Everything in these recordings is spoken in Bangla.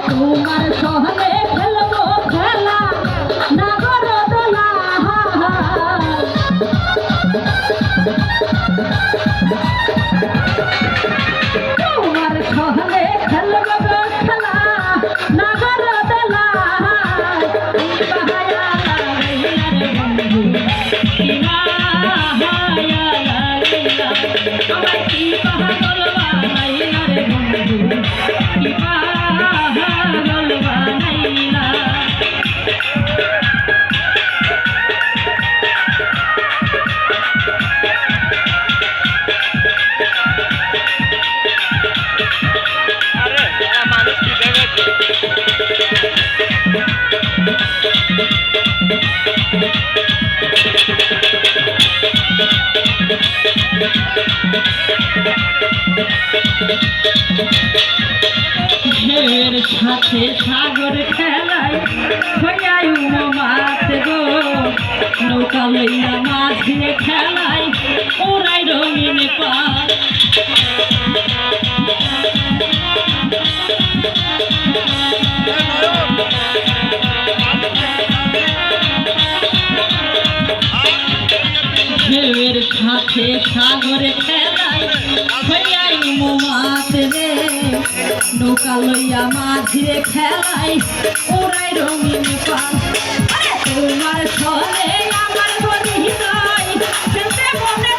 তোমার সহলে খেলবো খেলা নাগর দোলা তোমার সহলে খেলবো খেলা নাগর দোলা আমার কি পাগল বানাইলা রে বন্ধু কি পাগল বানাইলা মানুষ কি ভেবেছে ঢের সাথে সাগর খেলায় হইয়াই মাছ গো নৌকা লইয়া মাঝে খেলায় ওরাই রঙিন পায় ঢের সাথে সাগর খেলায় হইয়াই মাছ রে নৌকা লইয়া মাঝে খেলায় ওরাই রঙিন পায় তোমার ছলে আমার বলি নাই খেলতে মনে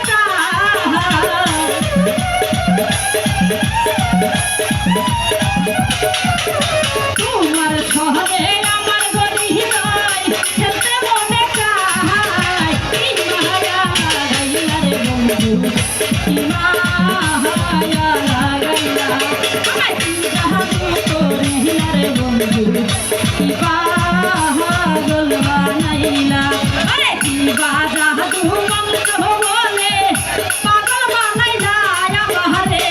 তোমার ছলে আমার বলি নাই খেলতে মনে চায় কি মায়া লাগাইলা রে বন্ধু কি মায়া লাগাইলা আমায় কি জাহাজু করিলা রে বন্ধু কি পাগল বানাইলা আরে কি জাহাজু মন্ত্র বলে পাগল বানাইলা আমারে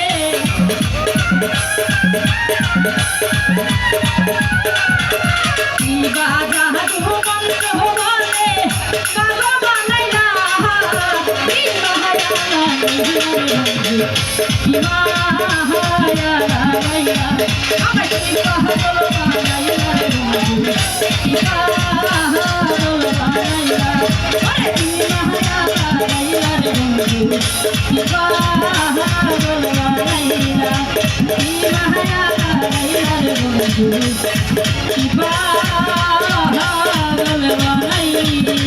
কি জাহাজু মন্ত্র বলে পাগল বানাইলা কি মায়া লাগাইলা কি মায়া লাগাইলা আমায় কি পাগল বানাইলা রে বন্ধু কি পাগল বানাইলা আরে কি মায়া লাগাইলা রে বন্ধু কি পাগল বানাইলা কি মায়া লাগাইলা রে বন্ধু কি পাগল বানাইলা